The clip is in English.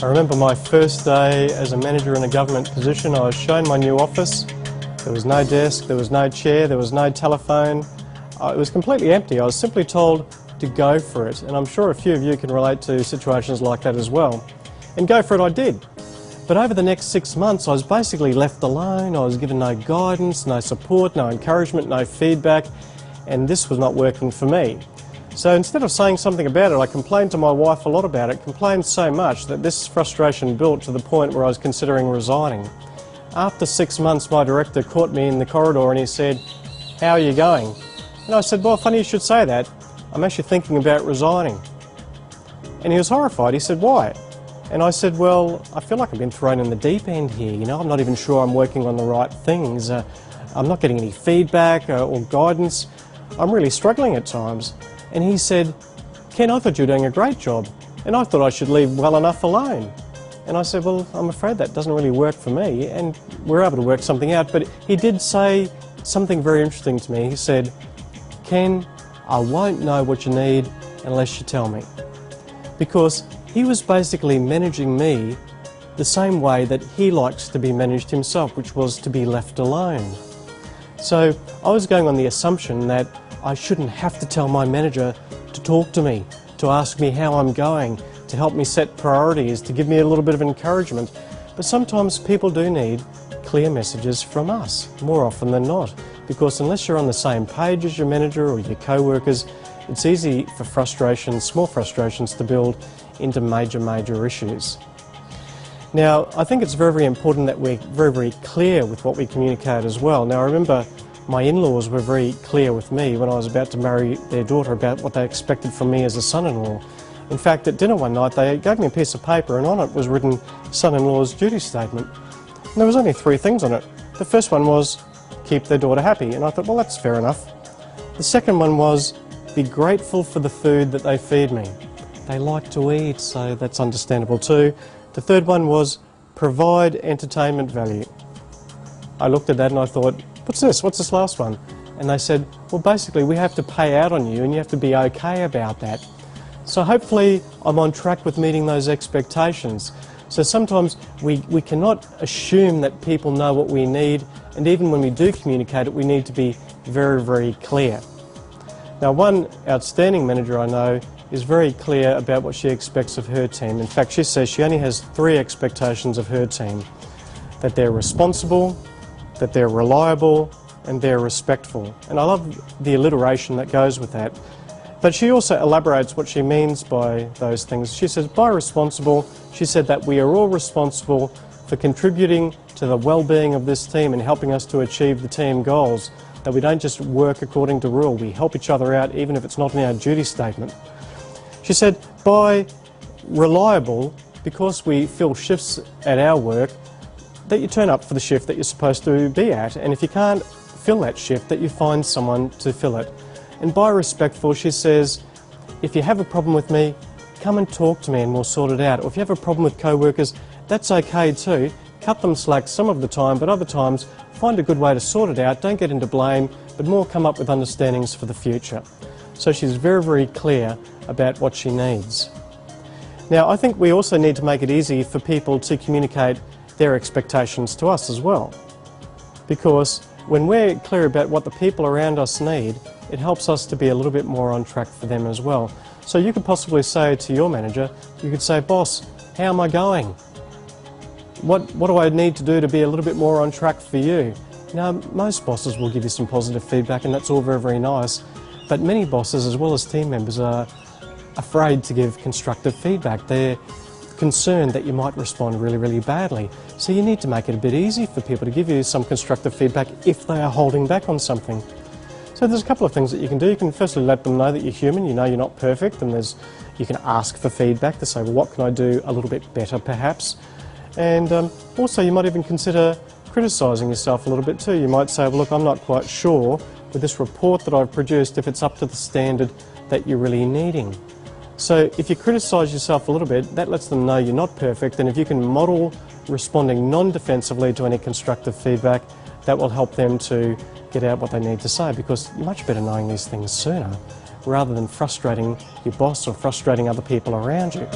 I remember my first day as a manager in a government position. I was shown my new office. There was no desk, there was no chair, there was no telephone. It was completely empty. I was simply told to go for it, and I'm sure a few of you can relate to situations like that as well. And go for it I did. But over the next 6 months I was basically left alone. I was given no guidance, no support, no encouragement, no feedback, and this was not working for me. So instead of saying something about it, I complained to my wife a lot about it, complained so much that this frustration built to the point where I was considering resigning. After 6 months, my director caught me in the corridor and he said, "How are you going?" And I said, "Well, funny you should say that. I'm actually thinking about resigning." And he was horrified. He said, "Why?" And I said, "Well, I feel like I've been thrown in the deep end here. You know, I'm not even sure I'm working on the right things. I'm not getting any feedback or guidance. I'm really struggling at times." And he said, "Ken, I thought you were doing a great job, and I thought I should leave well enough alone." And I said, "Well, I'm afraid that doesn't really work for me," and we're able to work something out. But he did say something very interesting to me. He said, "Ken, I won't know what you need unless you tell me." Because he was basically managing me the same way that he likes to be managed himself, which was to be left alone. So I was going on the assumption that I shouldn't have to tell my manager to talk to me, to ask me how I'm going, to help me set priorities, to give me a little bit of encouragement. But sometimes people do need clear messages from us, more often than not, because unless you're on the same page as your manager or your co-workers, it's easy for frustrations, small frustrations, to build into major issues. Now, I think it's very important that we're very clear with what we communicate as well. Now, I remember my in-laws were very clear with me when I was about to marry their daughter about what they expected from me as a son-in-law. In fact, at dinner one night they gave me a piece of paper and on it was written son-in-law's duty statement. And there was only 3 things on it. The first one was keep their daughter happy, and I thought, well, that's fair enough. The second one was be grateful for the food that they feed me. They like to eat, so that's understandable too. The third one was provide entertainment value. I looked at that and I thought, what's this? What's this last one? And they said, well, basically we have to pay out on you and you have to be okay about that. So hopefully I'm on track with meeting those expectations. So sometimes we cannot assume that people know what we need, and even when we do communicate it, we need to be very clear. Now, one outstanding manager I know is very clear about what she expects of her team. In fact, she says she only has 3 expectations of her team: that they're responsible, that they're reliable, and they're respectful. And I love the alliteration that goes with that. But she also elaborates what she means by those things. She says, by responsible, she said that we are all responsible for contributing to the well-being of this team and helping us to achieve the team goals. That we don't just work according to rule, we help each other out even if it's not in our duty statement. She said, by reliable, because we fill shifts at our work, that you turn up for the shift that you're supposed to be at, and if you can't fill that shift, that you find someone to fill it. And by respectful, she says, if you have a problem with me, come and talk to me and we'll sort it out. Or if you have a problem with co-workers, that's okay too. Cut them slack some of the time, but other times find a good way to sort it out. Don't get into blame, but more come up with understandings for the future. So she's very clear about what she needs. Now, I think we also need to make it easy for people to communicate their expectations to us as well. Because when we're clear about what the people around us need, it helps us to be a little bit more on track for them as well. So you could possibly say to your manager, you could say, boss, how am I going? What do I need to do to be a little bit more on track for you? Now, most bosses will give you some positive feedback and that's all very nice, but many bosses as well as team members are afraid to give constructive feedback. They're concerned that you might respond really badly. So you need to make it a bit easy for people to give you some constructive feedback if they are holding back on something. So there's a couple of things that you can do. You can firstly let them know that you're human, you know you're not perfect, and you can ask for feedback to say, well, what can I do a little bit better perhaps? And also you might even consider criticising yourself a little bit too. You might say, well, look, I'm not quite sure with this report that I've produced if it's up to the standard that you're really needing. So if you criticise yourself a little bit, that lets them know you're not perfect, and if you can model responding non-defensively to any constructive feedback, that will help them to get out what they need to say, because you're much better knowing these things sooner rather than frustrating your boss or frustrating other people around you.